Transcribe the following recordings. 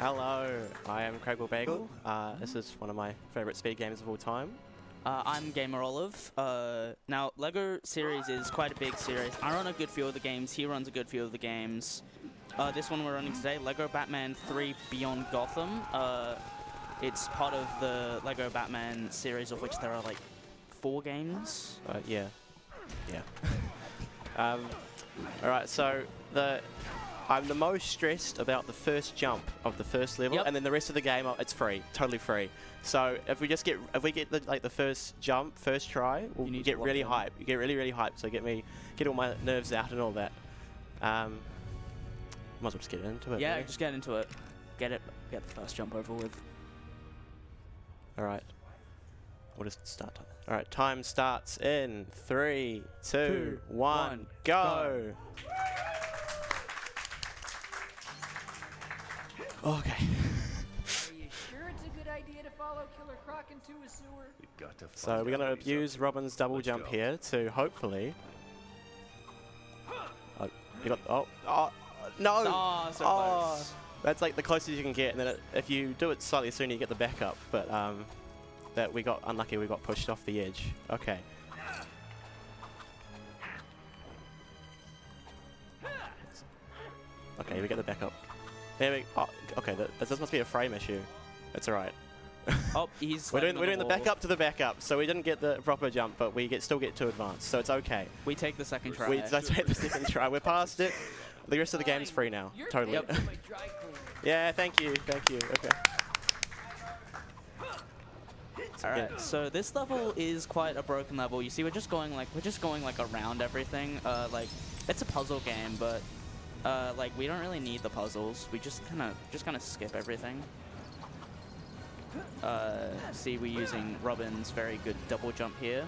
Hello, I am Craigelbagel. This is one of my favourite speed games of all time. I'm Gamer Olive. Now, LEGO series is quite a big series. I run a good few of the games. He runs a good few of the games. This one we're running today, LEGO Batman 3 Beyond Gotham. It's part of the LEGO Batman series, of which there are like 4 games. Yeah. Alright, so I'm the most stressed about the first jump of the first level, and then the rest of the game, it's free, totally free. So if we get the first jump, first try, we'll get really hyped. You get really hyped. So get all my nerves out and all that. Might as well just get into it. Yeah, just get into it. Get the first jump over with. All right. What is start time? All right, time starts in 3, 2, 1, go. Okay. Are you sure it's a good idea to follow Killer Croc into a sewer? We've got to So we're going to use Robin's double jump here to hopefully. Oh, you got. No! Oh, so close. That's like the closest you can get, and then if you do it slightly sooner, you get the backup. But that we got unlucky. We got pushed off the edge. Okay. Okay, we get the backup. There we. Oh, okay. This must be a frame issue. That's all right. Oh, he's. we're doing the backup to the backup, so we didn't get the proper jump, but we still get to advance, so it's okay. We take the second try. We take the second try. We're past it. The rest of the game's free now. Totally. Yep. Yeah. Thank you. Okay. Alright, so this level is quite a broken level. You see, we're just going like around everything. Like it's a puzzle game, but like we don't really need the puzzles. We just kind of skip everything. See, we're using Robin's very good double jump here.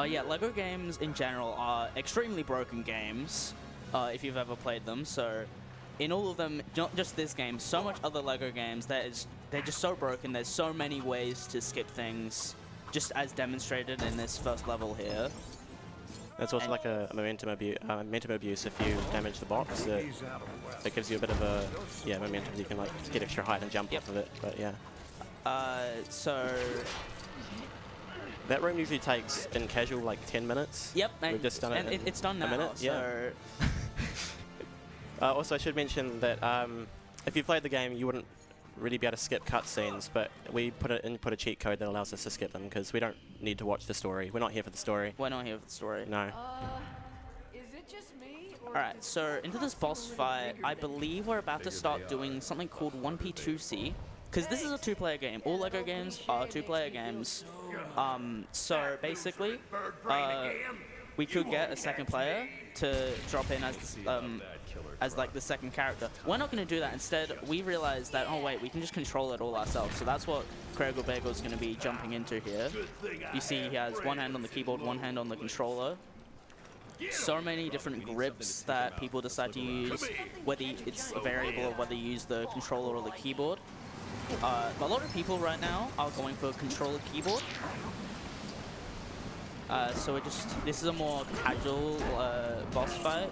Yeah, LEGO games in general are extremely broken games. If you've ever played them, so in all of them, not just this game, so much other LEGO games, they're just so broken. There's so many ways to skip things, just as demonstrated in this first level here. That's also like a momentum abuse if you damage the box. It gives you a bit of a momentum. You can like get extra height and jump off of it. But yeah. So that room usually takes in casual like 10 minutes. Yep, we've just done it. It's done now. A minute. So yeah. Also, I should mention that if you played the game, you wouldn't really be able to skip cutscenes, but we put a cheat code that allows us to skip them because we don't need to watch the story. We're not here for the story. We're not here for the story. No. Is it just me? Or Alright, so into this boss fight, I believe we're about to start doing something called 1p2c, because this is a 2-player game. All LEGO games are 2-player games. So basically, we could get a second player to drop in as like the second character. We're not going to do that. Instead, we realized that, oh wait, we can just control it all ourselves. So that's what Craigelbagel is going to be jumping into here. You see he has one hand on the keyboard, one hand on the controller. So many different grips that people decide to use, whether it's a variable or whether you use the controller or the keyboard. A lot of people right now are going for controller keyboard. So this is a more casual boss fight,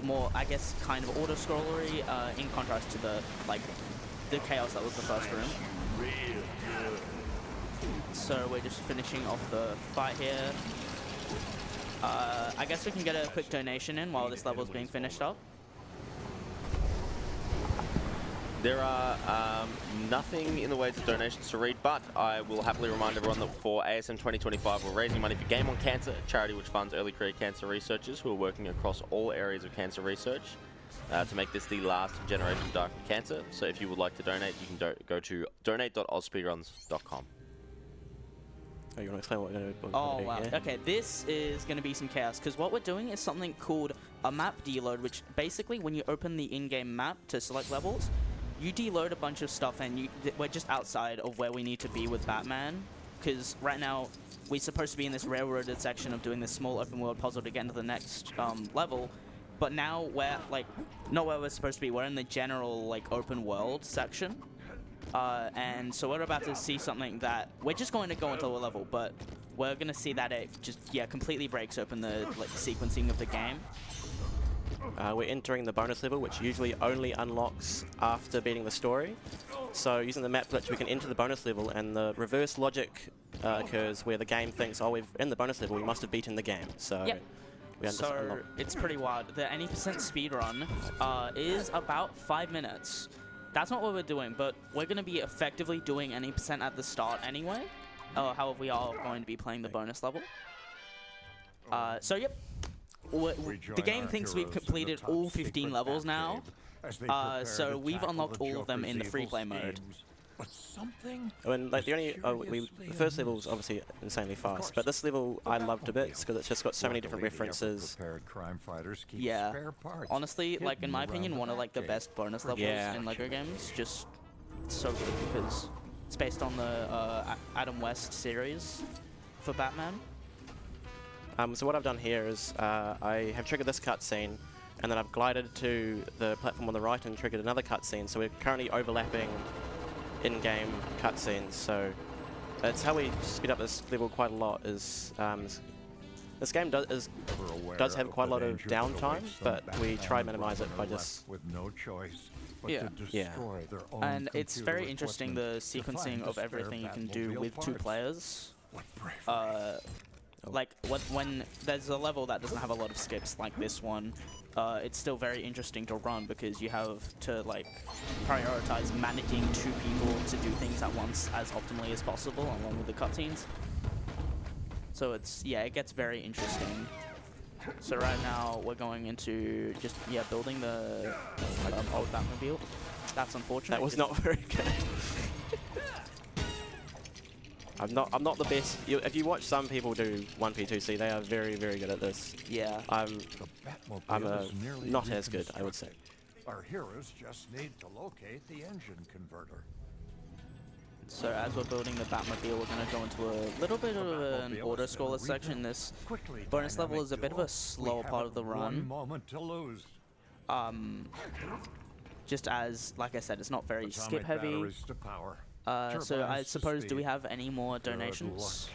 more, I guess, kind of auto-scrollery in contrast to the chaos that was the first room. So we're just finishing off the fight here. I guess we can get a quick donation in while this level is being finished up. There are nothing in the way of donations to read, but I will happily remind everyone that for ASM 2025, we're raising money for Game on Cancer, a charity which funds early career cancer researchers who are working across all areas of cancer research to make this the last generation dark cancer. So if you would like to donate, you can go to donate.AusSpeedruns.com. Oh, you want to explain what we're going to do? Oh, wow. Okay, this is going to be some chaos, because what we're doing is something called a map deload, which basically, when you open the in-game map to select levels, you deload a bunch of stuff, and we're just outside of where we need to be with Batman, because right now we're supposed to be in this railroaded section of doing this small open world puzzle to get into the next level, but now we're not where we're supposed to be. We're in the general open world section, and so we're about to see something that we're just going to go into a level, but we're going to see that it just completely breaks open the sequencing of the game. we're entering the bonus level, which usually only unlocks after beating the story. So using the map glitch, we can enter the bonus level, and the reverse logic occurs where the game thinks, oh, we're in the bonus level, we must have beaten the game. So Yep. we So it's pretty wild. The any percent speedrun is about 5 minutes. That's not what we're doing, but we're going to be effectively doing any percent at the start anyway. However, we are going to be playing the bonus level. So yep, the game thinks we've completed all 15 levels now. So we've unlocked all of them in the free play mode. But something. And like the first level is obviously insanely fast, but this level I loved a bit because it's just got so many different references. Yeah, honestly, like in my opinion, one of like the best bonus levels in LEGO games. Just so good because it's based on the Adam West series for Batman. So what I've done here is I have triggered this cutscene, and then I've glided to the platform on the right and triggered another cutscene. So we're currently overlapping in-game cutscenes, so that's how we speed up this level quite a lot. Is this game does have quite a lot of downtime, but we try and minimize it by just And it's very interesting the sequencing of everything you can do with 2 players. Like when there's a level that doesn't have a lot of skips like this one, it's still very interesting to run because you have to like prioritize managing 2 people to do things at once as optimally as possible along with the cutscenes. So it gets very interesting. So right now we're going into just building the old Batmobile. That's unfortunate. That was not very good. I'm not the best. If you watch some people do 1P2C, they are very, very good at this. Yeah. I'm not as good, I would say. Our heroes just need to locate the engine converter. So as we're building the Batmobile, we're going to go into a little bit of an auto-scroller section. This bonus level is a bit of a slower part of the run. Just as, like I said, it's not very skip-heavy. So I suppose, do we have any more donations?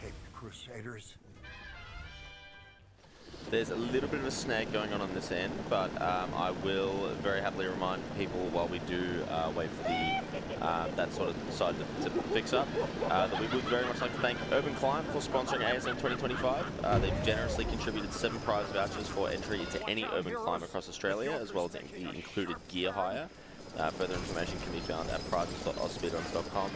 There's a little bit of a snag going on this end, but I will very happily remind people while we do wait for the that sort of side to fix up that we would very much like to thank Urban Climb for sponsoring ASM 2025. They've generously contributed 7 prize vouchers for entry into any Urban Climb across Australia, as well as the included gear hire. Further information can be found at prizes.ausspeedruns.com.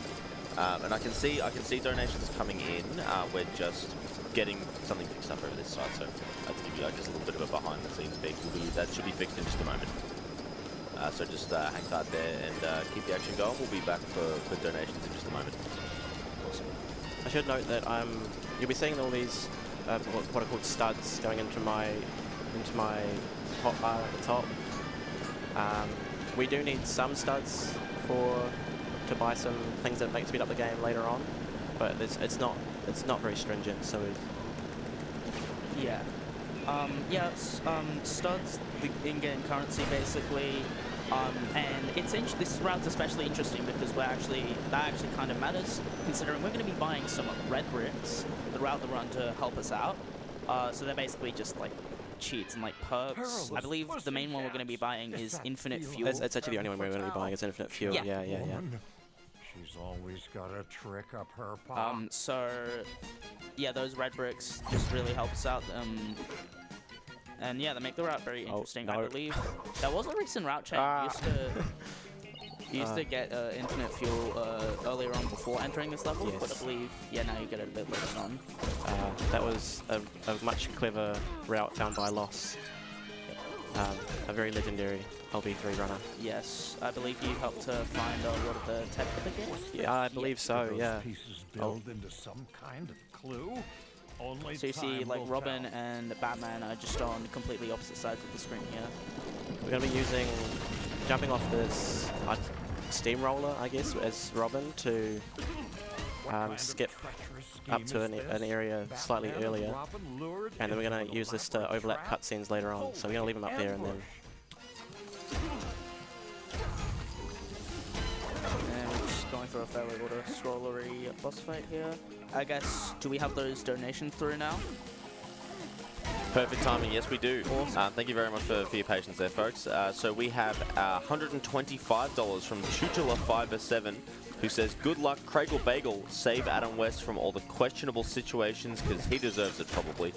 And I can see donations coming in. We're just getting something fixed up over this side, so to give you just a little bit of a behind-the-scenes peek, that should be fixed in just a moment. So just hang tight there and keep the action going. We'll be back for donations in just a moment. Awesome. I should note that you'll be seeing all these what are called studs going into my hot bar at the top. We do need some studs to buy some things that make speed up the game later on, but it's not very stringent. So studs, the in-game currency basically, and this route's especially interesting because that actually kind of matters considering we're going to be buying some red bricks throughout the run to help us out. So they're basically just like cheats and like perks. I believe the main one we're going to be buying is infinite fuel. It's actually the only one we're going to be buying is infinite fuel. Yeah. She's always got a trick up her palm. So yeah, those red bricks just really help us out. And yeah, they make the route very interesting. I believe there was a recent route change. You used to get infinite fuel earlier on before entering this level, but I believe now you get it a bit later on. That was a much clever route found by Loss. A very legendary LB3 runner. Yes, I believe you helped to find a lot of the tech for the game. Yeah, I believe so. Yeah. Pieces build into some kind of clue. So you see, like Robin and Batman are just on completely opposite sides of the screen here. We're going to be jumping off this steamroller, I guess, as Robin to skip up to an area slightly earlier, and then we're going to use this to overlap cutscenes later on. So we're going to leave them up there and then. And we're just going through a fairly auto-scrollery boss fight here. I guess, do we have those donations through now? Perfect timing, yes we do. Awesome. Thank you very much for your patience there, folks. So we have $125 from Tutular507, who says, good luck, Craigelbagel, save Adam West from all the questionable situations, because he deserves it probably.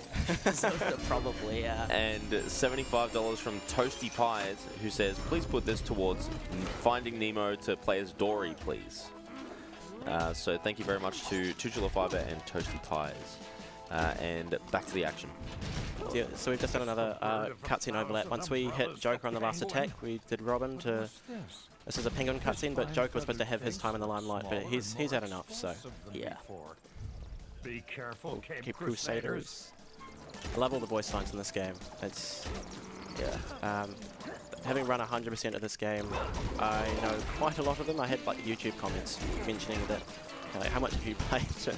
Probably, yeah. And $75 from Toasty Pies, who says, please put this towards Finding Nemo to play as Dory, please. So thank you very much to Tutular Fiber and Toasty Pies. And back to the action. Yeah, so we've just done another cutscene overlap. Once we hit Joker on the last attack, we did Robin to... This is a Penguin cutscene, but Joker was supposed to have his time in the limelight, but he's had enough, so... Yeah. Be careful, Keep Crusaders. I love all the voice lines in this game. It's... Yeah. Having run 100% of this game, I know quite a lot of them. I had like YouTube comments mentioning that, like, how much have you played to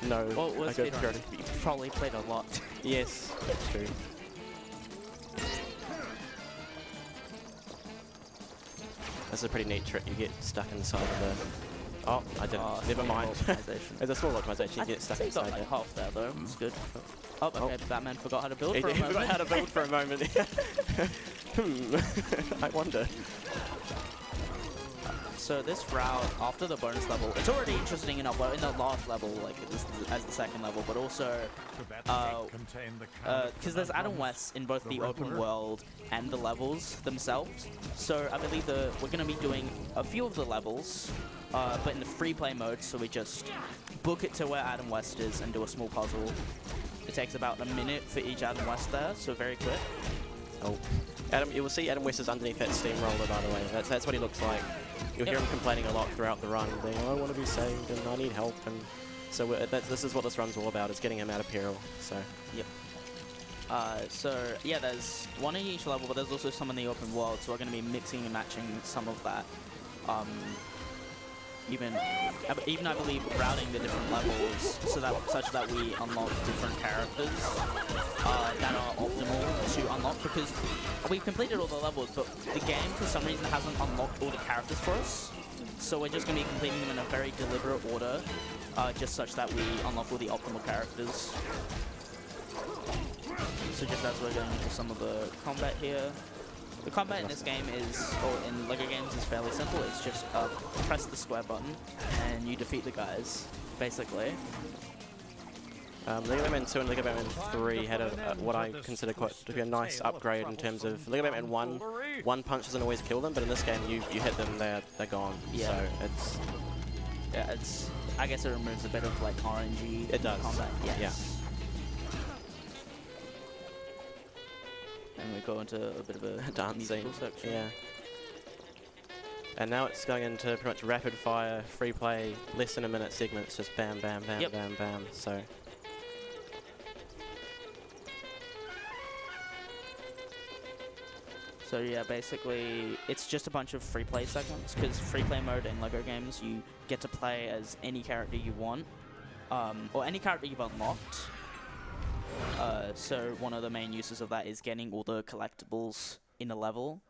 know a good security? You probably played a lot. Yes, that's true. This is a pretty neat trick. You get stuck inside of the... Oh, I didn't. Never mind. It's a small optimization. You get stuck inside got like it. half there though. It's good. Oh, okay. Batman forgot how to build He for a moment. forgot how to build for a moment. I wonder. So this route, after the bonus level, it's already interesting enough. Well, in the last level, like as the second level, but also because there's Adam West in both the open world and the levels themselves. So I believe we're going to be doing a few of the levels, but in the free play mode. So we just book it to where Adam West is and do a small puzzle. It takes about a minute for each Adam West there, so very quick. Oh, you will see Adam West is underneath that steamroller, by the way. That's what he looks like. You'll hear him complaining a lot throughout the run, being, I want to be saved and I need help. And so this is what this run's all about, is getting him out of peril. So. Yep. So yeah, there's one in each level, but there's also some in the open world. So we're going to be mixing and matching some of that. Even I believe routing the different levels such that we unlock different characters that are optimal to unlock, because we've completed all the levels, but the game for some reason hasn't unlocked all the characters for us. So we're just going to be completing them in a very deliberate order, just such that we unlock all the optimal characters. So just as we're going into some of the combat here. The combat in this game or in LEGO games, is fairly simple. It's just press the square button and you defeat the guys, basically. Lego Batman 2 and Lego Batman 3 had what I consider to be a nice upgrade in terms of Lego Batman 1 punch doesn't always kill them, but in this game you hit them, they're gone. Yeah. So it's... Yeah, I guess it removes a bit of like RNG combat. Yes. Yeah. And we go into a bit of a dance scene section. Yeah. And now it's going into pretty much rapid fire, free play, less than a minute segments, just bam, bam, bam, bam, bam. So. So yeah, basically it's just a bunch of free play segments, because free play mode in LEGO games you get to play as any character you want, or any character you've unlocked. So one of the main uses of that is getting all the collectibles in a level.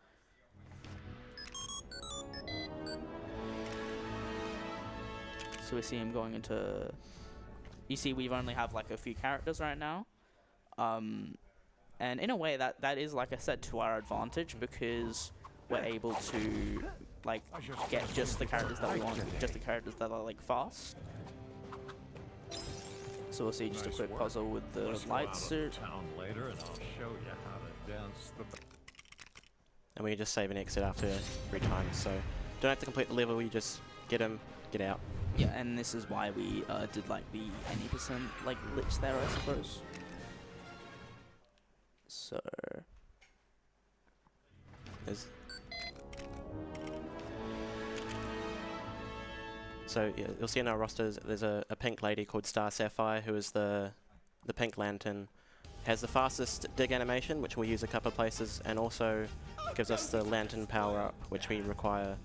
So we see him going into... You see we only have like a few characters right now. And in a way that is, like I said, to our advantage, because we're able to like get just the characters that we want, just the characters that are like fast. So we'll see just a quick puzzle with the light suit. And we just save and exit after every time, so don't have to complete the level, you just get him, get out. Yeah, and this is why we did like the 80% like glitch there, I suppose. So yeah, you'll see in our rosters there's a pink lady called Star Sapphire, who is the Pink Lantern. Has the fastest dig animation, which we use a couple of places, and also gives us the Lantern power-up, which we require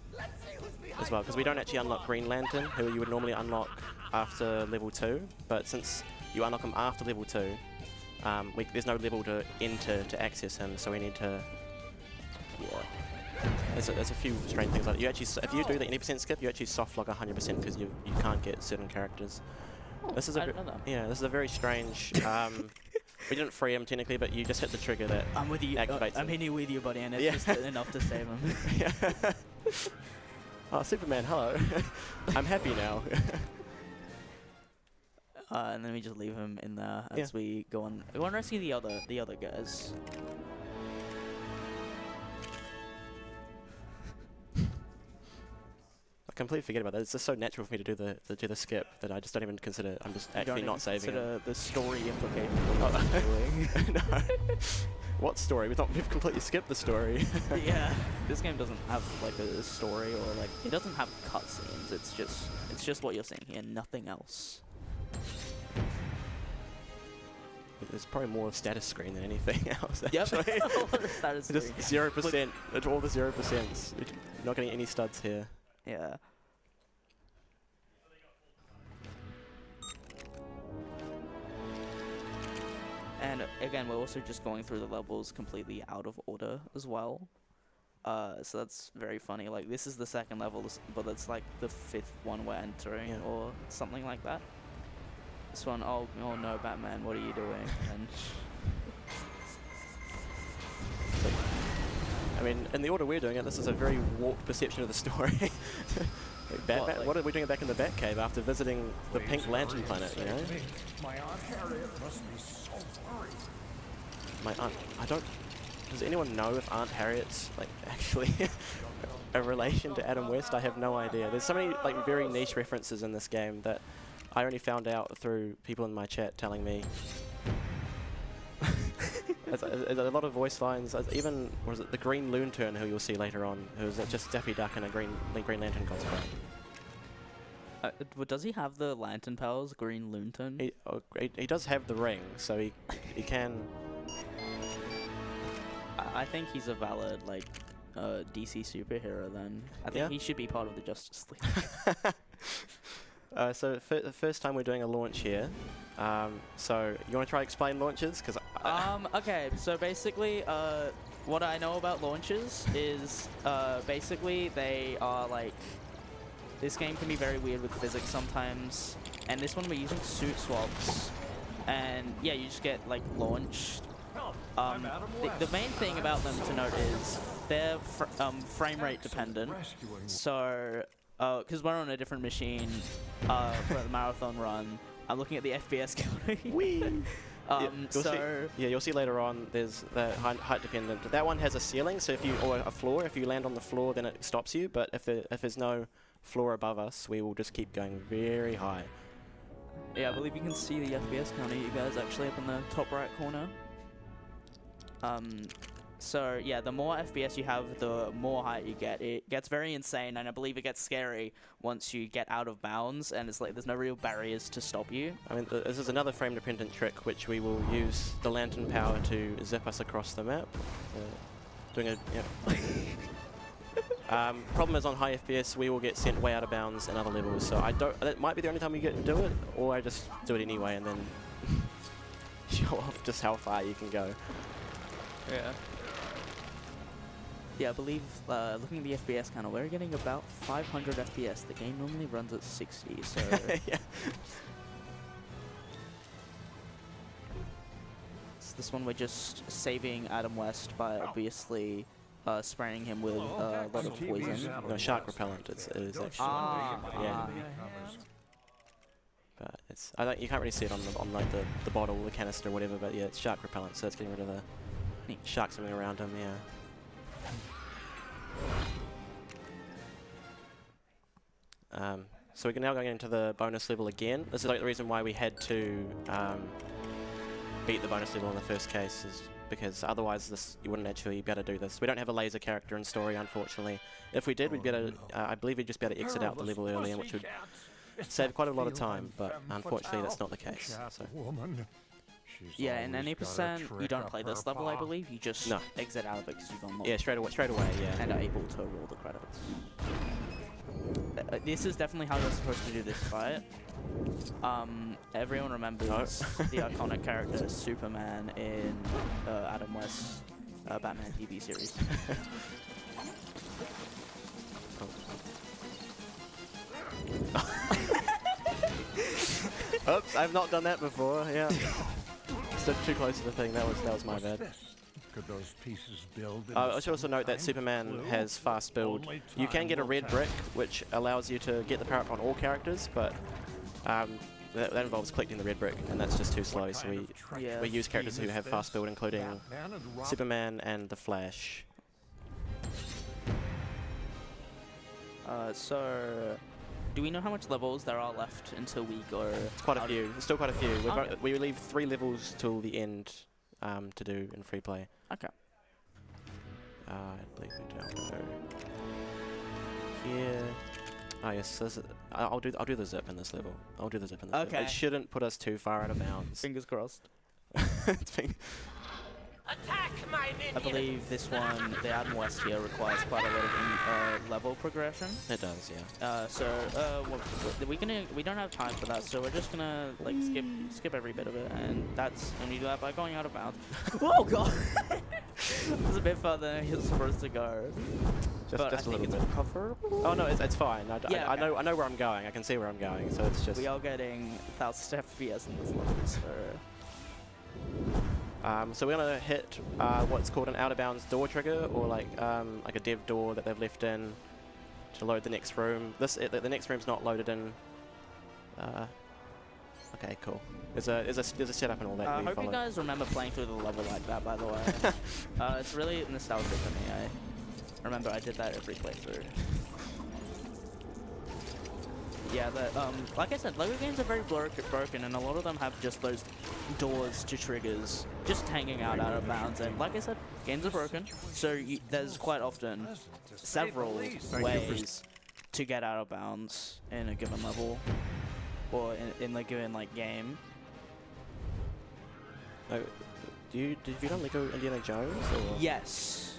as well, because we don't actually unlock Green Lantern, who you would normally unlock after level 2, but since you unlock him after level 2, there's no level to enter to access him, so we need to... Yeah. There's a few strange things like that. You actually, if you do the 80% skip, you actually soft lock 100% because you can't get certain characters. Oh, this is a I didn't know that. Yeah, this is a very strange we didn't free him technically, but you just hit the trigger that I'm with you. activates I'm it. hitting with you, buddy, and it's Yeah. just enough to save him. Yeah. Oh, Superman, hello. I'm happy now. And then we just leave him in there as we go on. We want to rescue the other guys. I completely forget about that. It's just so natural for me to do the skip that I just don't even consider. I'm just actually not saving it. Consider the story implication. No. What story? We've completely skipped the story. Yeah, this game doesn't have like a story or like it doesn't have cutscenes. It's just what you're seeing here, nothing else. There's probably more status screen than anything else. Yep. Actually. Status Just screen. 0%. It's all the 0%. You're not getting any studs here. Yeah. And again, we're also just going through the levels completely out of order as well. So that's very funny. Like, this is the second level, but it's like the 5th one we're entering, or something like that. This one, oh no, Batman, what are you doing? And I mean, in the order we're doing it, this is a very warped perception of the story. Like Batman, what are we doing back in the Batcave after visiting the Pink Lantern planet, you know? My Aunt Harriet must be so worried. My aunt, does anyone know if Aunt Harriet's like actually a relation to Adam West? I have no idea. There's so many like very niche references in this game that I only found out through people in my chat telling me. There's a lot of voice lines. Even, what is it, the Green Lantern, who you'll see later on, who's just Daffy Duck in a Green Lantern cosplay. does he have the lantern powers, Green Lantern? He does have the ring, so he can. I think he's a valid like DC superhero. Then I think he should be part of the Justice League. So the first time we're doing a launch here. So you want to try explain launches? Because okay, so basically, what I know about launches is basically they are like, this game can be very weird with physics sometimes, and this one we're using suit swaps, and yeah, you just get like launched. The main thing about them to note is they're frame rate dependent, so because we're on a different machine for the marathon run, I'm looking at the FPS counting. Whee! You'll see later on. There's the height dependent. That one has a ceiling, so or a floor. If you land on the floor, then it stops you. But if there's no floor above us, we will just keep going very high. Yeah, I believe you can see the FPS counter, you guys, actually up in the top right corner. So yeah, the more FPS you have, the more height you get. It gets very insane, and I believe it gets scary once you get out of bounds, and it's like there's no real barriers to stop you. I mean, this is another frame-dependent trick, which we will use the lantern power to zip us across the map. Doing a problem is on high FPS, we will get sent way out of bounds in other levels. So that might be the only time you get to do it, or I just do it anyway and then show off just how far you can go. Yeah. Yeah, I believe, looking at the FPS counter, we're getting about 500 FPS. The game normally runs at 60, so... Yeah. So this one we're just saving Adam West by obviously spraying him with a lot of poison. No, shark repellent, it is actually. Yeah. But it's, you can't really see it on like the bottle, the canister, or whatever, but yeah, it's shark repellent, so it's getting rid of the sharks swimming around him, yeah. So we're now going into the bonus level again. This is like the reason why we had to beat the bonus level in the first case, is because otherwise you wouldn't actually be able to do this. We don't have a laser character in story, unfortunately. If we did, we'd be able to, I believe we'd just be able to exit out the level earlier, which would save quite a lot of time, but unfortunately that's not the case. So. Yeah, in any percent, you don't play this level, I believe. You just exit out of it because you've unlocked. Yeah, straight away, yeah. And are able to roll the credits. This is definitely how you're supposed to do this fight. Everyone remembers the iconic character Superman in Adam West's Batman TV series. Oops, I've not done that before, yeah. stood too close to the thing. That was my bad. Could those pieces build I should also note that Superman has fast build. You can get a red brick, which allows you to get the power up on all characters, but that involves collecting the red brick, and that's just too slow. So we use characters who have fast build, including Superman and the Flash. So, do we know how much levels there are left until we go? It's quite a few. There's still quite a few. We leave 3 levels till the end to do in free play. Okay. I believe we don't go here. Oh yes, I'll do the zip in this level. I'll do the zip in this level. It shouldn't put us too far out of bounds. Fingers crossed. It's been Attack my minion! I believe this one, the Adam West here, requires quite a lot of level progression. It does, yeah. We don't have time for that, so we're just gonna like skip every bit of it, and that's and you do that by going out of bounds. Oh god! It's a bit further than you're supposed to go. Just I a think little it's bit. recoverable. Oh no, it's fine. Yeah, I know where I'm going. I can see where I'm going, so it's just. We are getting 1000 FPS in this level, so. So we're gonna hit what's called an out of bounds door trigger, or like a dev door that they've left in to load the next room. The next room's not loaded in. Okay, cool. There's a setup and all that. I hope you guys remember playing through the level like that, by the way. It's really nostalgic for me. I remember I did that every playthrough. Yeah, like I said, LEGO games are very broken, and a lot of them have just those doors to triggers just hanging out of bounds. And like I said, games are broken, so there's quite often several ways to get out of bounds in a given level or in the given like game. Did you done Lego Indiana Jones? Or? Yes.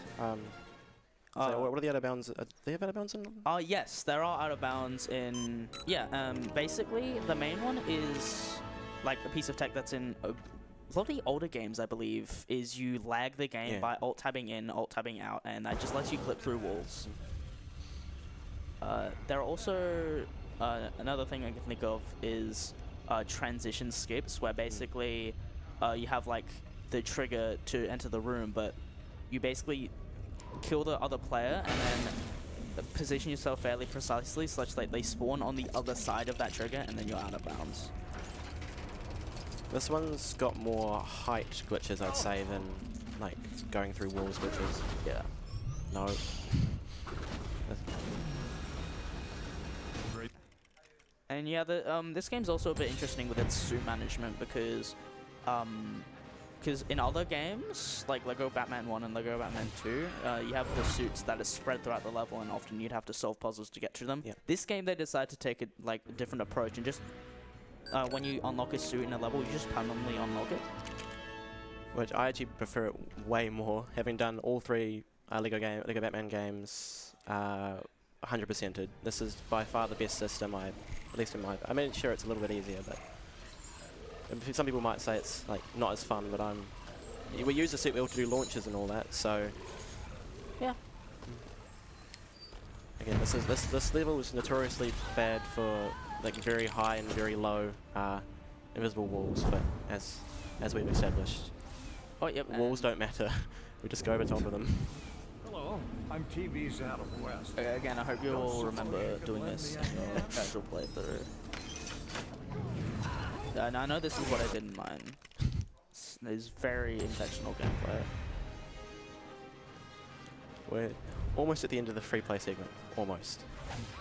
So what are the out of bounds? Do they have out of bounds in? Yes, there are out of bounds in. Yeah, basically the main one is like a piece of tech that's in a lot of the older games, I believe, is you lag the game by alt-tabbing in, alt-tabbing out, and that just lets you clip through walls. There are also another thing I can think of is transition skips, where basically you have like the trigger to enter the room, but you basically kill the other player and then position yourself fairly precisely such that they spawn on the other side of that trigger, and then you're out of bounds. This one's got more height glitches, I'd say, than like going through walls glitches. Yeah. No. And yeah, this game's also a bit interesting with its suit management because in other games, like LEGO Batman 1 and LEGO Batman 2, you have the suits that are spread throughout the level, and often you'd have to solve puzzles to get to them. Yeah. This game, they decided to take a different approach, and just when you unlock a suit in a level, you just permanently unlock it. Which I actually prefer it way more, having done all 3 LEGO Batman games 100%ed. This is by far the best system, at least in my. I mean, sure, it's a little bit easier, but. Some people might say it's like not as fun, but we use the suit wheel to do launches and all that, so yeah. Again, this level is notoriously bad for like very high and very low invisible walls, but as we've established, walls don't matter. We just go over top of them. Hello, I'm TV's Adam West. Again, I hope you all remember doing this in your casual playthrough. And I know this is what I did in mine. It's very intentional gameplay. We're almost at the end of the free play segment. Almost.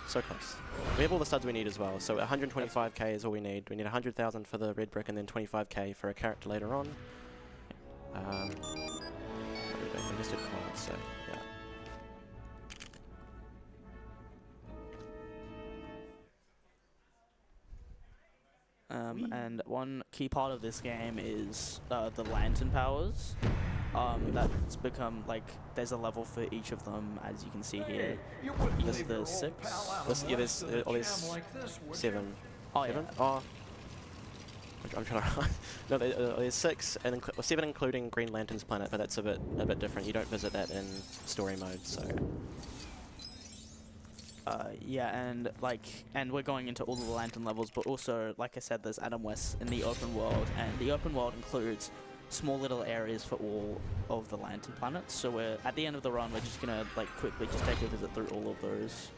So close. We have all the studs we need as well. So 125k is all we need. We need 100,000 for the red brick and then 25k for a character later on. We just did cards, so yeah. And one key part of this game is the lantern powers. That's become like there's a level for each of them, as you can see here. There's the 6. There's 7. Oh, 7? yeah. Oh. I'm trying to. No, there's 6 and 7 including Green Lantern's planet, but that's a bit different. You don't visit that in story mode, so. Yeah, and we're going into all of the lantern levels, but also, like I said, there's Adam West in the open world, and the open world includes small little areas for all of the lantern planets. So we're at the end of the run, we're just gonna like quickly just take a visit through all of those.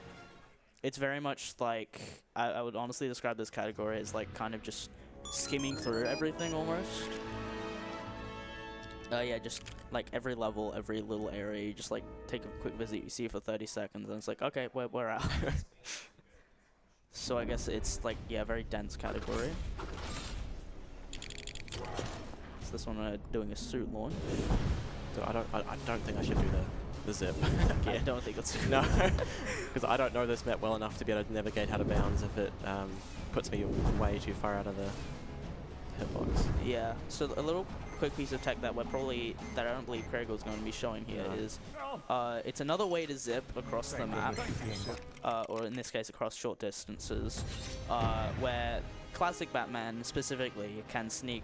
It's very much like I would honestly describe this category as like kind of just skimming through everything almost. Yeah, just like every level, every little area, you just like take a quick visit, you see it for 30 seconds, and it's like, okay, we're out. So I guess it's like, yeah, very dense category. So this one we're doing a suit launch. So I don't think I should do the zip. Yeah, I don't think it's no, because I don't know this map well enough to be able to navigate out of bounds if it puts me way too far out of the hitbox. Yeah, so a little quick piece of tech that I don't believe Craigel's going to be showing here is it's another way to zip across the map, or in this case across short distances, where classic Batman specifically can sneak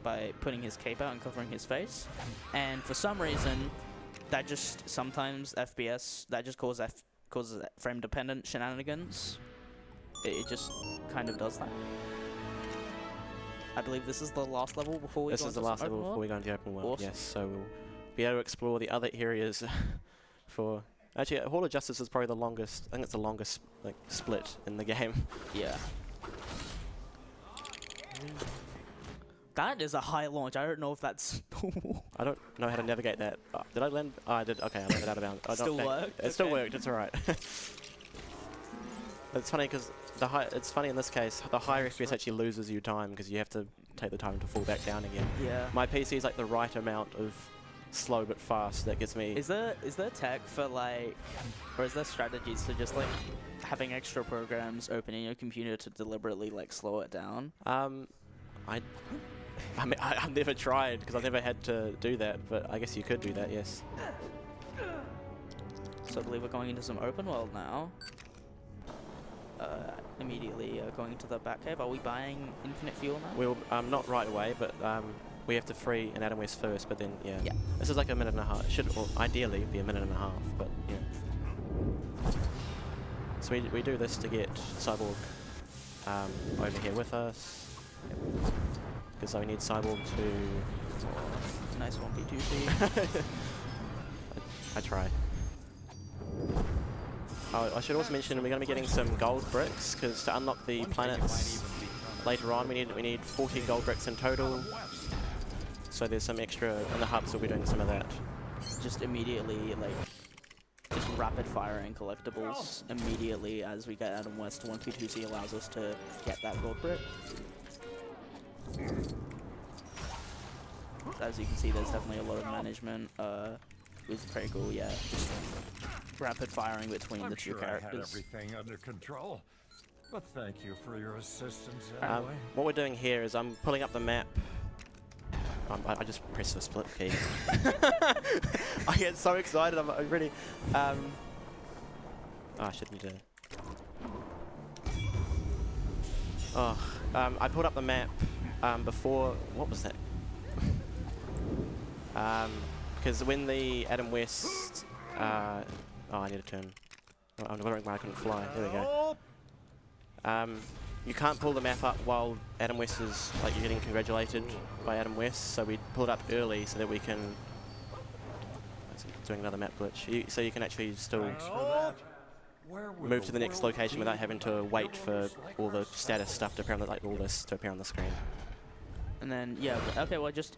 by putting his cape out and covering his face, and for some reason that just sometimes FPS that just causes frame dependent shenanigans. It just kind of does that. I believe this is the last level before we go into the last level before we go into the open world. Awesome. Yes, so we'll be able to explore the other areas for. Actually, Hall of Justice is probably the longest. I think it's the longest like split in the game. Yeah. That is a high launch. I don't know if that's. I don't know how to navigate that. Did I land? Oh, I did. Okay, I landed out of bounds. Still worked? It still worked. It's alright. It's funny because it's funny in this case, the higher FPS actually loses you time because you have to take the time to fall back down again. Yeah. My PC is like the right amount of slow but fast that gets me. Is there tech for like, or is there strategies for just like having extra programs open in your computer to deliberately like slow it down? I've never tried because I've never had to do that, but I guess you could do that, yes. So I believe we're going into some open world now. Immediately going into the Batcave. Are we buying infinite fuel now? We'll not right away, but we have to free an Adam West first. But then yeah. This is like a minute and a half. It should ideally be a minute and a half, but yeah. So we do this to get Cyborg over here with us, because we need Cyborg to. Nice 1v2C. I try. Oh, I should also mention we're going to be getting some gold bricks because to unlock the planets later on we need 40 gold bricks in total. So there's some extra in the hubs. We'll be doing some of that. Just immediately just rapid firing collectibles immediately as we get Adam West. 1v2C allows us to get that gold brick. As you can see, there's definitely a lot of management with Craigel. Yeah, just rapid firing between the two characters. I had everything under control, but thank you for your assistance anyway. What we're doing here is I'm pulling up the map. I just press the split key. I get so excited. I'm really. I shouldn't do. I pulled up the map before. What was that? Because when the Adam West. I need to turn. I'm wondering why I couldn't fly. There we go. You can't pull the map up while Adam West is you're getting congratulated by Adam West, so we pull it up early so that we can. Doing another map glitch. So you can actually still move to the next location without having to wait for all the status stuff to appear on all this to appear on the screen. And then yeah, okay. Well, just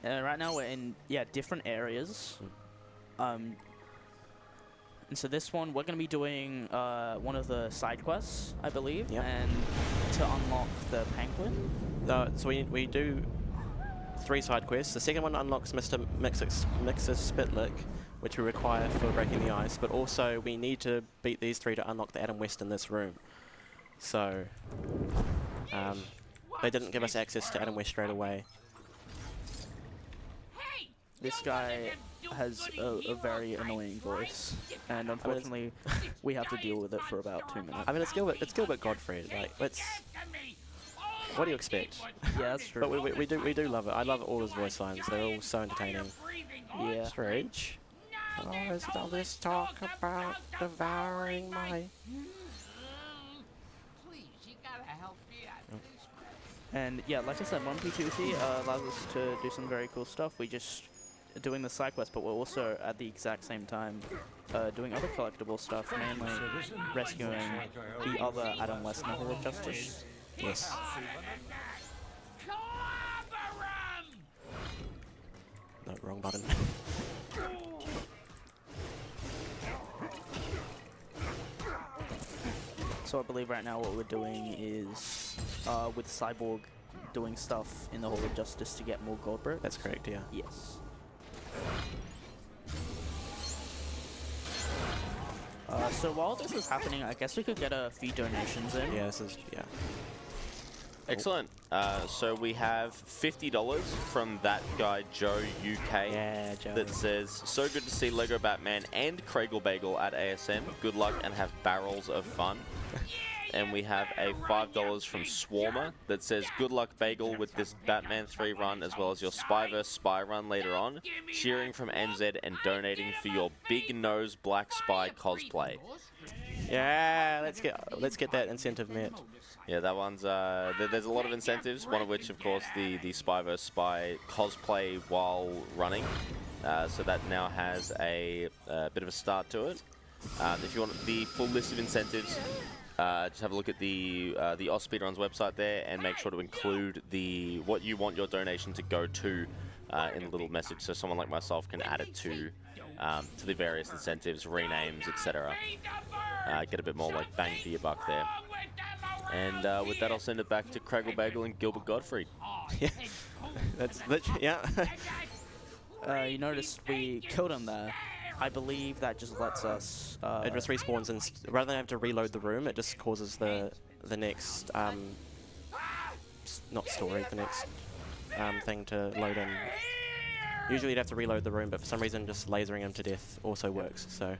right now we're in different areas. And so this one, we're going to be doing one of the side quests, I believe, and to unlock the penguin. So we do 3 side quests. The second one unlocks Mr. Mixer Spitlick, which we require for breaking the ice, but also we need to beat these 3 to unlock the Adam West in this room. So they didn't give us access to Adam West straight away. This guy has a very annoying voice, and unfortunately, we have to deal with it for about 2 minutes. I mean, it's Gilbert Gottfried. What do you expect? Yeah, that's true. But we do love it. I love all his voice lines. They're all so entertaining. Yeah. Strange. Oh, is all this talk about devouring my... Please, you gotta help me out. And yeah, like I said, 1P2C allows us to do some very cool stuff. We just doing the side quest, but we're also at the exact same time doing other collectible stuff, mainly rescuing the other Adam West in the Hall of Justice. Yes. No, wrong button. So I believe right now what we're doing is with Cyborg doing stuff in the Hall of Justice to get more gold bricks. That's correct, yeah. Yes. So while this is happening, I guess we could get a few donations in. Yeah, this is, yeah. Excellent. So we have $50 from that guy, Joe UK, Yeah, Joe. that says, so good to see Lego Batman and Craigelbagel at ASM. Good luck and have barrels of fun. And we have a $5 from Swarmer that says, good luck, Bagel, with this Batman 3 run, as well as your Spy vs. Spy run later on. Cheering from NZ and donating for your big nose Black Spy cosplay. Yeah, let's get that incentive met. Yeah, that one's, there's a lot of incentives, one of which, of course, the Spy vs. Spy cosplay while running. So that now has a bit of a start to it. If you want the full list of incentives, just have a look at the AusSpeedruns website there and make sure to include what you want your donation to go to in a little message, so someone like myself can add it to the various incentives, renames, etc. Get a bit more like bang for your buck there. And with that, I'll send it back to Craigelbagel and Gilbert Gottfried. Yeah, that's literally, yeah. You noticed we killed him there. I believe that just lets us... it just respawns, and rather than have to reload the room, it just causes the next, not story, the next thing to load in. Usually you'd have to reload the room, but for some reason just lasering him to death also works, so...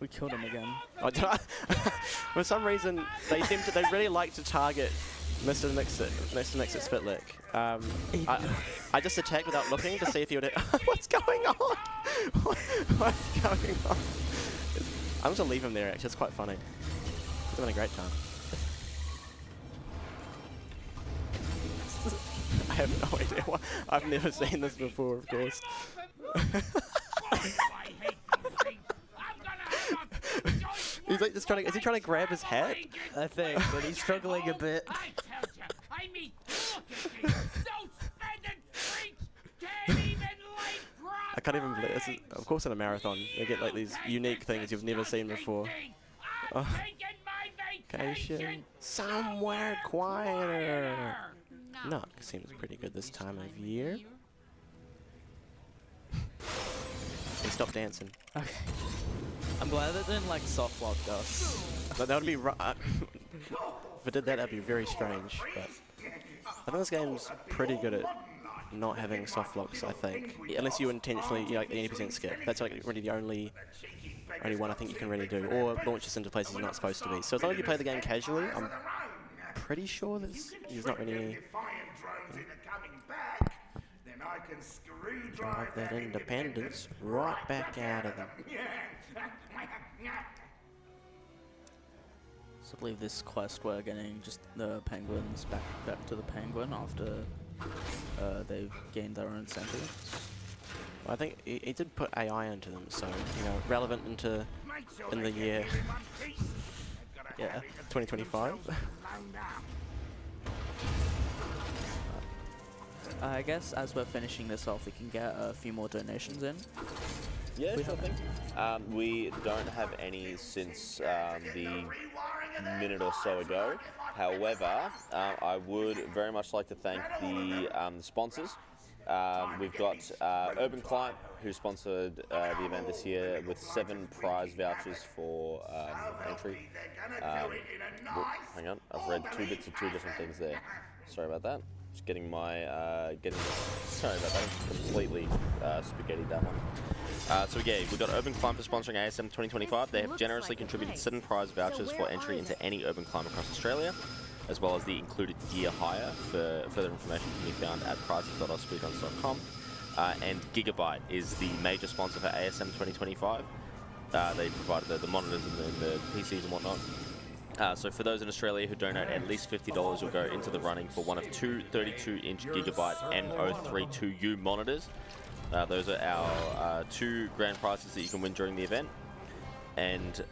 We killed him again. Oh, did I? For some reason, they really like to target Mr. Mix-It Spitlick. I just attacked without looking to see if he would. What's going on? What's going on? I'm just gonna leave him there. Actually, it's quite funny. He's having a great time. I have no idea why. I've never seen this before, of course. He's like just trying to. Is he trying to grab his hat? I think, but he's struggling a bit. I can't even believe this. Is, of course, in a marathon, you get like these unique things you've never seen before. Oh. Vacation somewhere quieter. No, seems pretty good this time of year. Hey, stop dancing. Okay. I'm glad it didn't like soft lock us. But that would be if it did that, that'd be very strange. But I think this game's pretty good at not having soft locks. I think, unless you intentionally, like the 80% skip. That's like really the only one I think you can really do, or launch us into places you're not supposed to be. So as long as you play the game casually, I'm pretty sure there's not really. Drive that independence right back out of them. So I believe this quest we're getting just the penguins back to the penguin after they've gained their own incentives. Well, I think he did put AI into them, so relevant in the year 2025. I guess as we're finishing this off, we can get a few more donations in. Yeah, sure thing. We don't have any since the minute or so ago. However, I would very much like to thank the sponsors. We've got Urban Climb, who sponsored the event this year with 7 prize vouchers for entry. Hang on, I've read 2 bits of 2 different things there. Sorry about that. Just getting my sorry about that. I completely spaghettied that one. So yeah, we've got Urban Climb for sponsoring ASM 2025. They have generously contributed 7 prize vouchers for entry into any Urban Climb across Australia, as well as the included gear hire. For further information can be found at prizes.ausspeedruns.com. And Gigabyte is the major sponsor for ASM 2025. They provided the monitors and the PCs and whatnot. So for those in Australia who donate at least $50, you'll go into the running for one of two 32-inch Gigabyte N032U monitors. Those are our 2 grand prizes that you can win during the event. And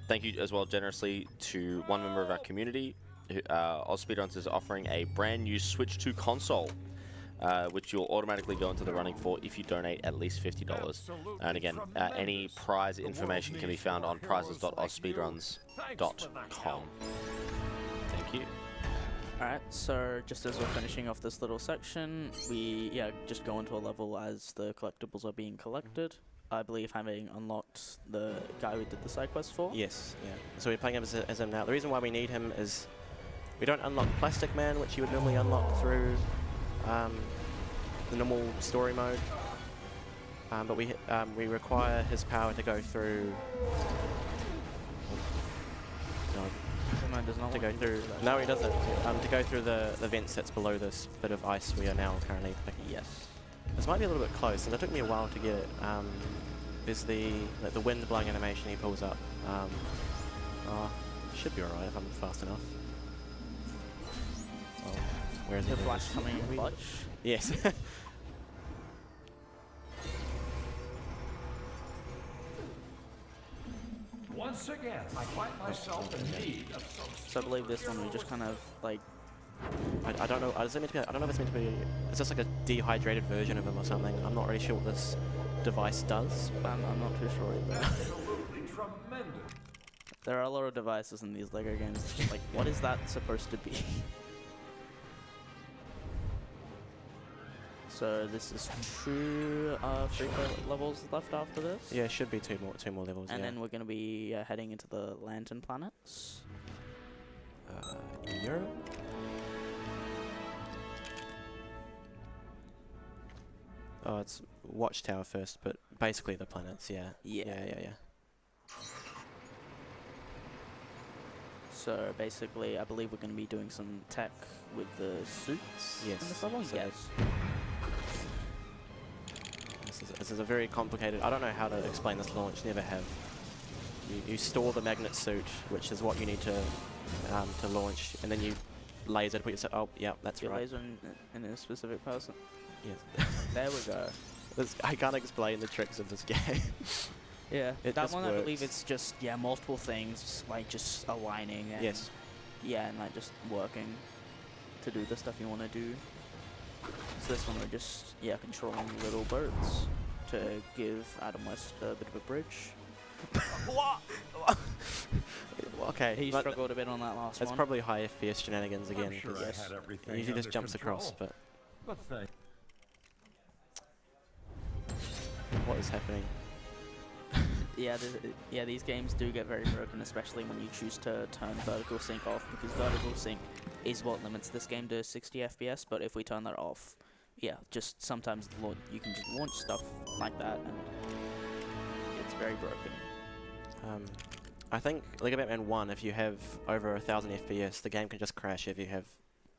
thank you as well generously to one member of our community. AusSpeedruns is offering a brand new Switch 2 console, which you'll automatically go into the running for if you donate at least $50. And again, any prize information can be found on prizes.ausspeedruns.com. Thank you. Alright, so just as we're finishing off this little section, we just go into a level as the collectibles are being collected. I believe having unlocked the guy we did the side quest for. Yes, yeah. So we're playing him as him now. The reason why we need him is we don't unlock Plastic Man, which you would normally unlock through the normal story mode. But we require his power to go through. No, does not to go through. No, he doesn't. To go through the vents that's below this bit of ice we are now currently picking. Yes. This might be a little bit close, and it took me a while to get it. There's the wind blowing animation he pulls up. Should be alright if I'm fast enough. Oh, where is The it? flash coming in clutch. Yes. Once again, I find myself in need of some. So I believe this one we just kind of like. I don't know. Is it meant to be, I don't know if it's meant to be. Is this like a dehydrated version of him or something? I'm not really sure what this device does. I'm not too sure either. Absolutely tremendous. There are a lot of devices in these LEGO games. It's just like, what is that supposed to be? So this is 2 3 levels left after this. Yeah, it should be two more levels. And yeah. then we're going to be heading into the Lantern Planets. Europe? Oh, it's Watchtower first, but basically the planets, yeah. Yeah. So basically, I believe we're going to be doing some tech with the suits in this level? So Yes. This is a very complicated. I don't know how to explain this launch. Never have. You store the magnet suit, which is what you need to launch, and then you laser to put yourself. Oh, yeah, that's Your right. laser in a specific person. Yes. There we go. I can't explain the tricks of this game. Yeah, It that just one I believe works. it's just multiple things like just aligning and Yes. and like just working to do the stuff you want to do. So this one we're just controlling little birds to give Adam West a bit of a bridge. What? Okay. He but struggled a bit on that last it's one. probably high FPS shenanigans again. I'm sure 'cause I had everything it usually just under jumps control. across, but But thank. what is happening? These games do get very broken, especially when you choose to turn vertical sync off, because vertical sync is what limits this game to 60 FPS. But if we turn that off, just sometimes you can just launch stuff like that, and it's very broken. I think Lego Batman 1, if you have over 1,000 FPS, the game can just crash if you have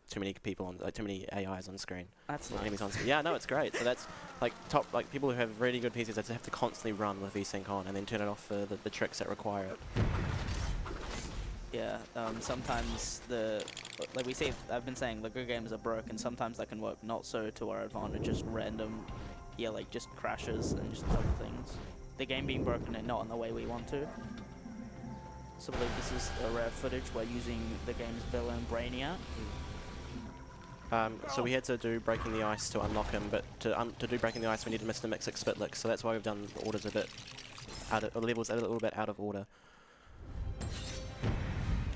too many people on, too many AIs on screen. That's Enemies nice. on screen. Yeah, no, it's great. So that's like people who have really good PCs that have to constantly run with VSync on and then turn it off for the tricks that require it. Yeah, sometimes I've been saying Lego games are broken. Sometimes that can work not so to our advantage, just random, just crashes and just other things. The game being broken and not in the way we want to. So I believe this is a rare footage. We're using the game's villain Brainiac. So we had to do Breaking the Ice to unlock him, but to do Breaking the Ice we need Mr. Mixix Spitlick, so that's why we've done the orders a bit levels a little bit out of order.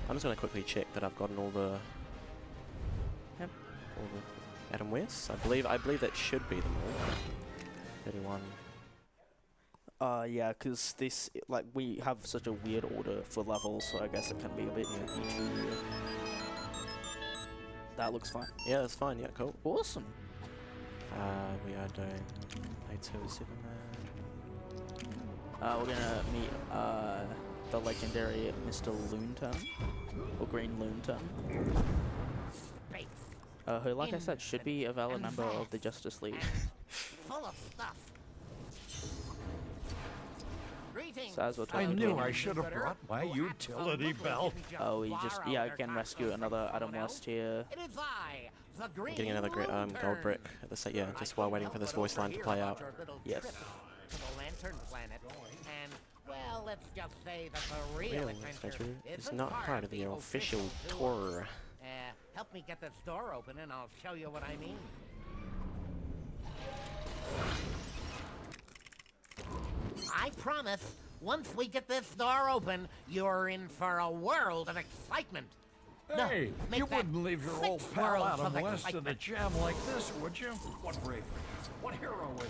I'm just going to quickly check that I've gotten all the Adam West. I believe that should be them all. 31. Yeah, because this, we have such a weird order for levels, so I guess it can be a bit each. That looks fine. Yeah, that's fine. Yeah, cool. Awesome. We are doing A2 Superman. We're gonna meet the legendary Mr. Loonton, or Green Loonton, who, like I said, should be a valid member of the Justice League. Full of stuff. So as we're I talking knew to I him, should have brought my utility belt. oh, we just, yeah, again, rescue another Adam West here. It is I, the green Getting another gold brick at the yeah, just while waiting for this voice line to play out. Yes. To the Lantern Planet, and well, let's just say that the real adventure is isn't not part of the official tour. Help me get this door open, and I'll show you what I mean. I promise, once we get this door open, you're in for a world of excitement. No, Hey, make you that wouldn't leave your 6 old pal worlds Adam of West in a excitement. jam like this, would you? What bravery, what heroism,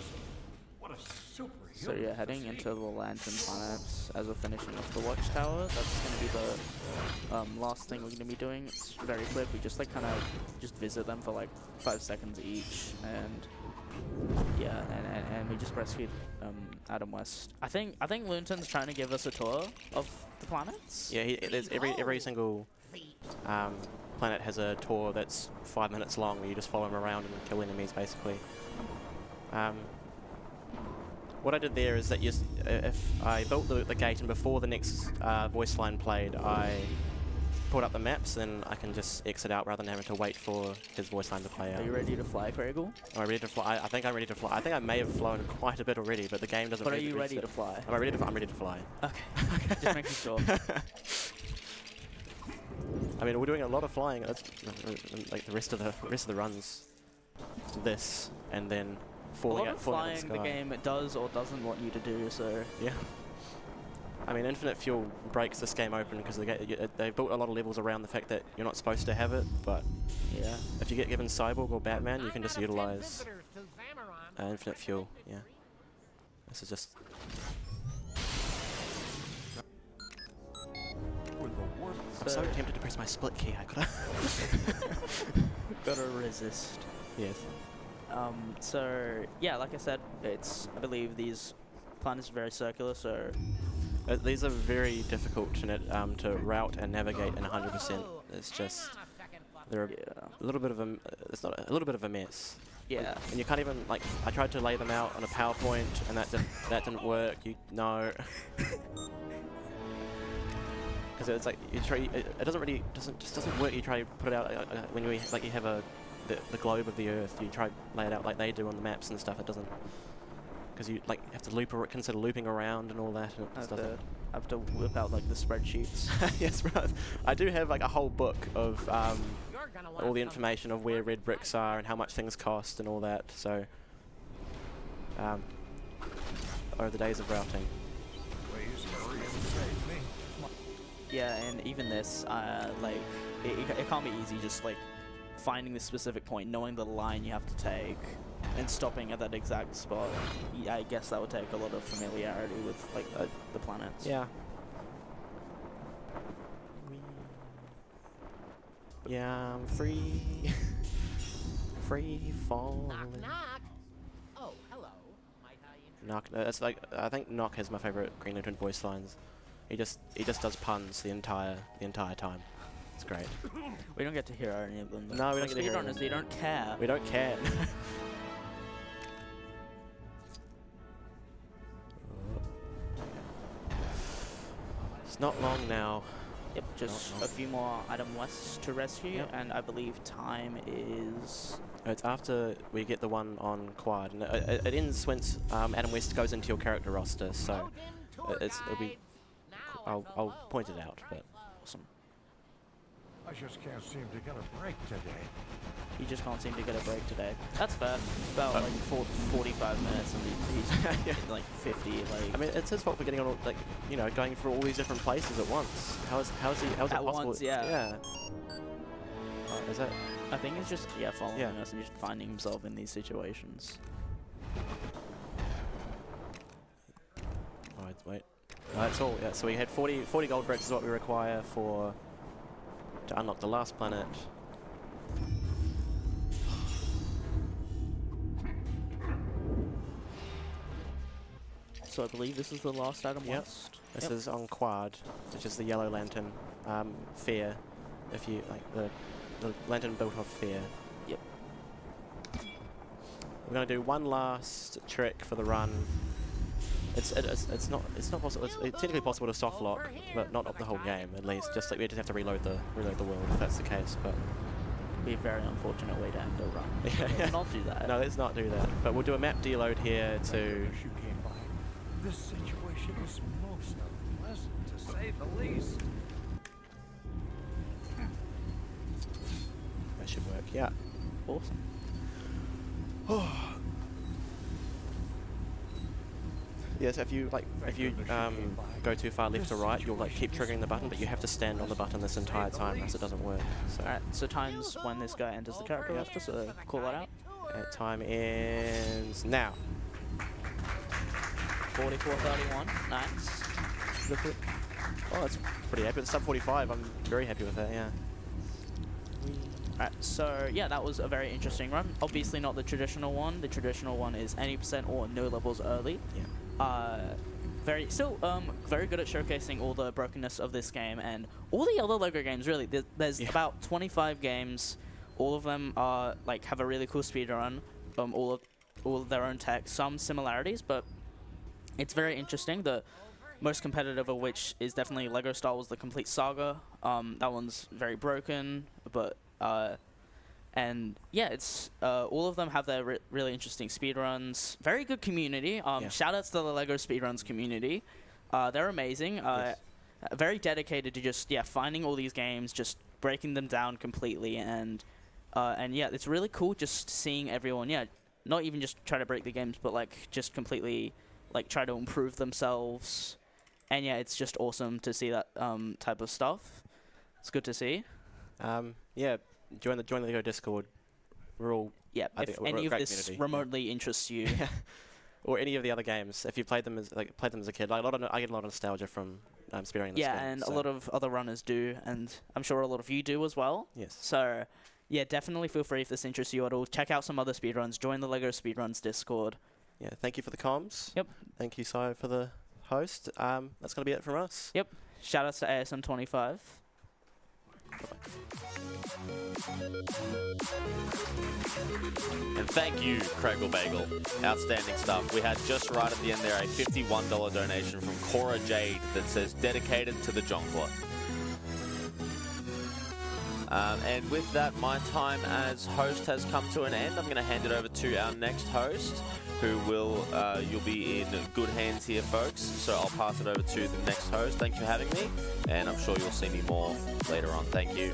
what a superhuman So yeah, heading physique. into the Lantern Planets as we're finishing off the Watchtower. That's going to be the last thing we're going to be doing. It's very quick. We just like kind of just visit them for like 5 seconds each, and yeah, and we just rescued Adam West. I think Loonton's trying to give us a tour of the planets. Yeah, there's every single planet has a tour that's 5 minutes long where you just follow them around and kill enemies basically. What I did there is that if I built the gate and before the next voice line played, I put up the maps, then I can just exit out rather than having to wait for his voice line to play out. Are you ready to fly, Craigel? Am I ready to fly? I think I'm ready to fly. I think I may have flown quite a bit already, but the game doesn't. But are really you ready register. to fly? Am I ready to? I'm ready to fly. Okay. Just making sure. I mean, we're doing a lot of flying. That's like the rest of the runs. This and then A falling lot out. of Falling out flying the the sky. game it does or doesn't want you to do. So Yeah. I mean, infinite fuel breaks this game open because they built a lot of levels around the fact that you're not supposed to have it, but yeah. if you get given Cyborg or Batman, you can just 9 out of 10 utilize visitors to Zamaron. infinite fuel. Yeah. This is just. With the warp I'm so tempted to press my split key. I could. Gotta resist. Yes. So yeah, like I said, I believe these planets are very circular. So These are very difficult to route and navigate in 100%. It's just they're a little bit of a it's not a little bit of a mess. yeah. And you can't even like I tried to lay them out on a PowerPoint and that didn't work. No. Because it's like you try it doesn't work. You try to put it out when you you have the globe of the Earth. You try to lay it out like they do on the maps and stuff. It doesn't. Because you like have to consider looping around and all that. And it just doesn't. I have to whip out like the spreadsheets. Yes, right. I do have like a whole book of You're gonna want all the some- information of where red bricks are and how much things cost and all that. So, are the days of routing. please hurry and save me. Yeah, and even this, like it can't be easy. Just like finding the specific point, knowing the line you have to take, and stopping at that exact spot. I guess that would take a lot of familiarity with like the planets. Yeah. Yeah, I'm free. Free fall. Knock, knock. Oh, hello. Might I Knock. It's like I think Knock has my favorite Green Lantern voice lines. He just does puns the entire time. It's great. We don't get to hear any of them. No, we don't get to hear Speedrunners, them. they don't care. We don't care. It's not long now. Yep, just no. a few more Adam Wests to rescue, Yep. and I believe time is. It's after we get the one on Quad, and it ends once Adam West goes into your character roster. So it'll be. I'll point it out, but Awesome. I just can't seem to get a break today. You just can't seem to get a break today. That's fair. About like 45 minutes, and he's Yeah. like 50. Like I mean, it's his fault for getting on, like, going through all these different places at once. How's it At possible? once, yeah. Yeah. Is that? I think it's just following Yeah. us and just finding himself in these situations. Oh, wait. That's all. Yeah. So we had 40 gold bricks is what we require to unlock the last planet. So I believe this is the last Adam Yep. West. This is on Quad, which is the Yellow Lantern fair. If you like the lantern built off fair. Yep. We're gonna do one last trick for the run. It's not possible. It's technically possible to soft lock, but not of the whole game at least. Just like we just have to reload the world if that's the case. But Be a very unfortunate way to end a run. Let's not do that. no, let's not do that. But we'll do a map deload here to. You came by. This situation is most unpleasant, to say the least. That should work. Yeah. Awesome. Yes, if you go too far left or right, you'll like keep triggering the button, but you have to stand on the button this entire time, else it doesn't work. So, Alright, so times when this guy enters the character after, so call that out. time ends now. 44:31. Nice. Oh, that's pretty happy. It's sub 45. I'm very happy with that. Yeah. Alright, so yeah, that was a very interesting run. Obviously not the traditional one. The traditional one is 80% or no levels early. Yeah. Very good at showcasing all the brokenness of this game and all the other LEGO games. Really, there's about 25 games. All of them are like have a really cool speedrun. All of their own tech. Some similarities, but it's very interesting. The most competitive of which is definitely LEGO Star Wars: The Complete Saga. That one's very broken, but and yeah, it's all of them have their really interesting speedruns. Very good community. Shout outs to the LEGO Speedruns community. They're amazing. Very dedicated to just finding all these games, just breaking them down completely, and yeah, it's really cool just seeing everyone. Yeah, not even just try to break the games, but like just completely like try to improve themselves. And yeah, it's just awesome to see that type of stuff. It's good to see. Yeah. Join the LEGO Discord. We're all if any of this remotely interests you, or any of the other games, if you played them as a kid, like I get a lot of nostalgia from speedrunning this game. And a lot of other runners do, and I'm sure a lot of you do as well. Yes. So yeah, definitely feel free if this interests you at all. Check out some other speedruns. Join the LEGO Speedruns Discord. Yeah. Thank you for the comms. Yep. Thank you, Si, for the host. That's gonna be it from us. Yep. Shout outs to ASM 25. And thank you, Craigelbagel. Outstanding stuff. We had just right at the end there a $51 donation from Cora Jade that says dedicated to the Jonquil. And with that, my time as host has come to an end. I'm going to hand it over to our next host, who will, you'll be in good hands here, folks. So I'll pass it over to the next host. Thanks for having me, and I'm sure you'll see me more later on. Thank you.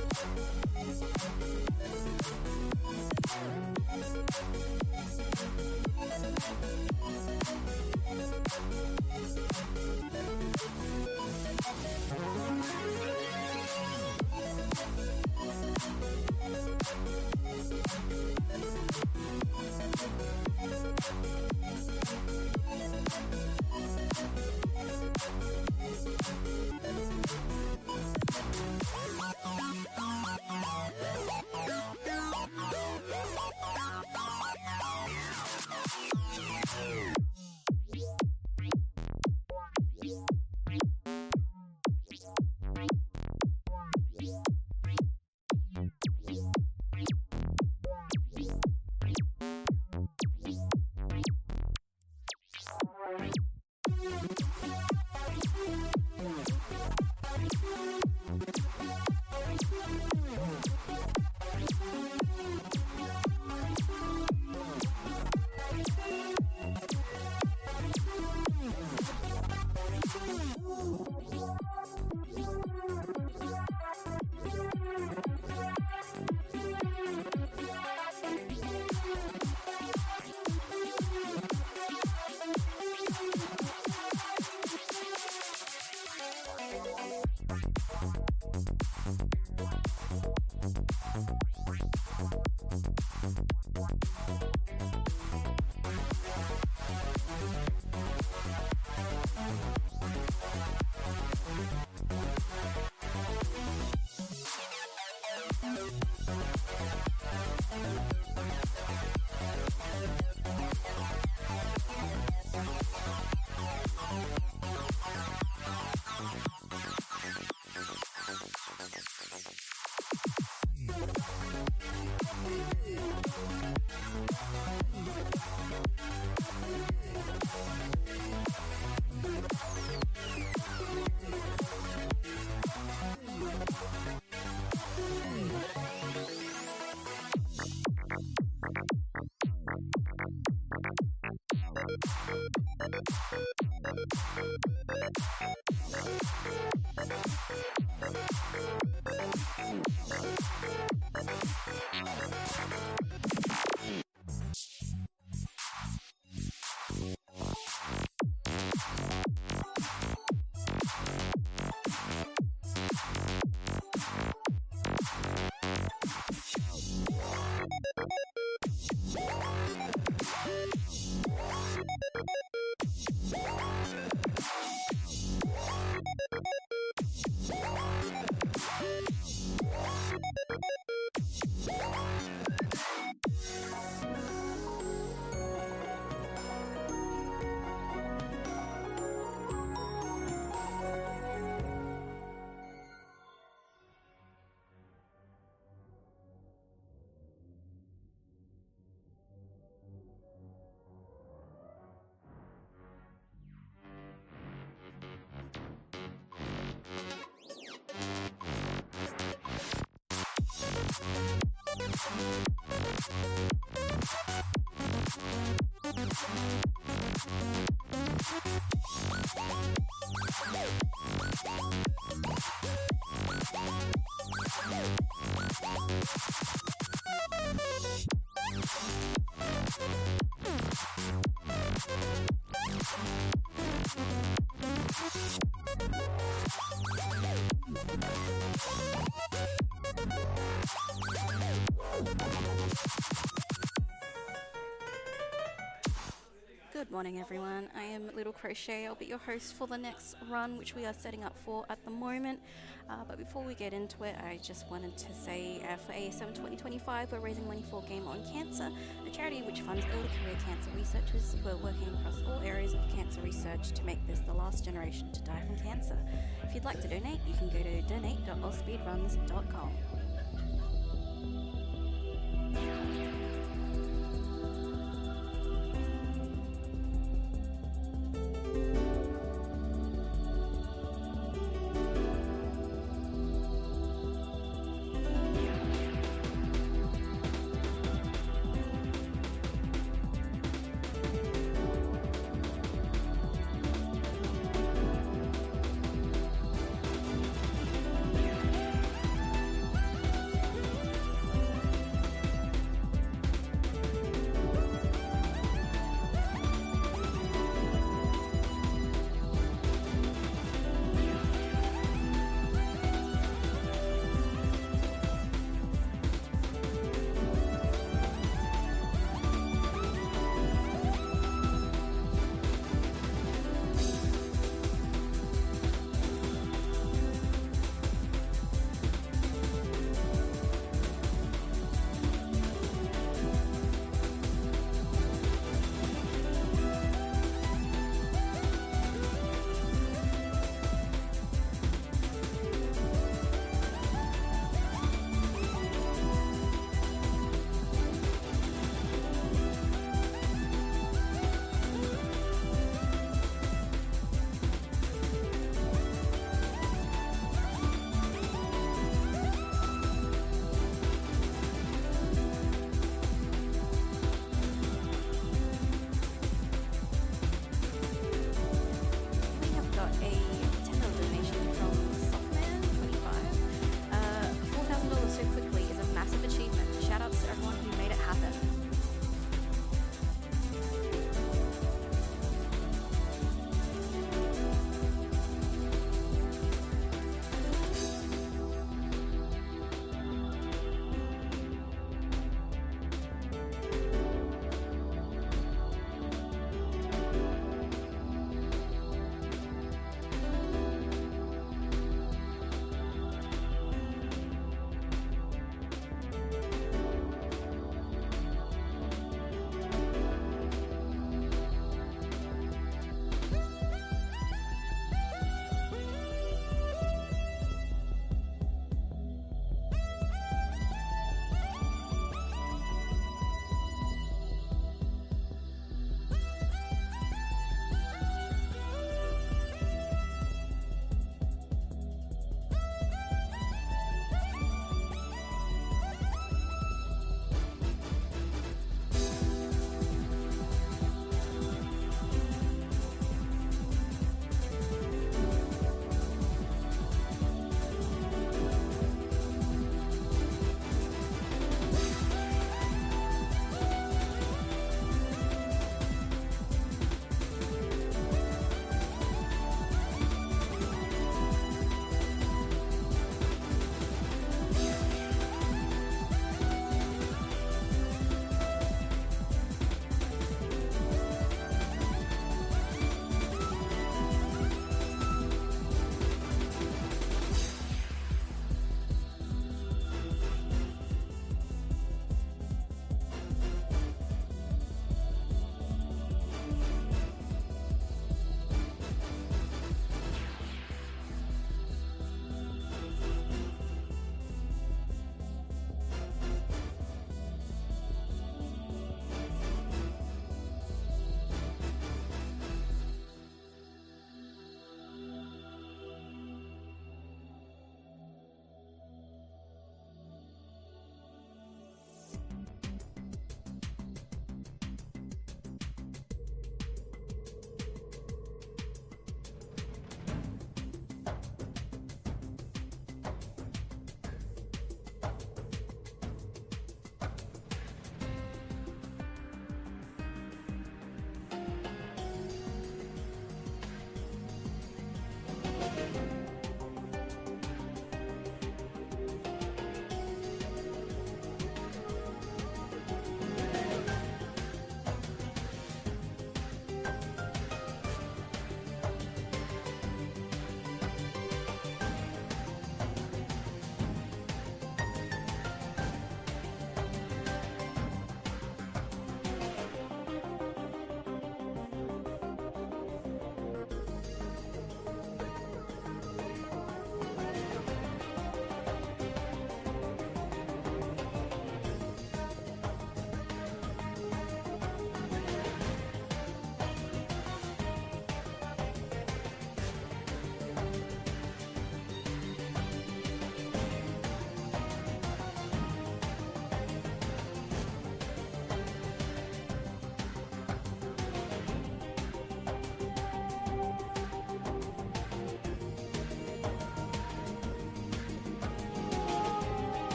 Good morning, everyone. I am Little Crochet. I'll be your host for the next run, which we are setting up for at the moment. But before we get into it, I just wanted to say for ASM 2025, we're raising money for Game On Cancer, a charity which funds early career cancer researchers who are working across all areas of cancer research to make this the last generation to die from cancer. If you'd like to donate, you can go to donate.AusSpeedruns.com.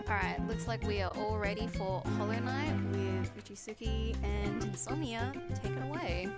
Alright, looks like we are all ready for Hollow Knight with Uchisuki and Insomnia. Take it away.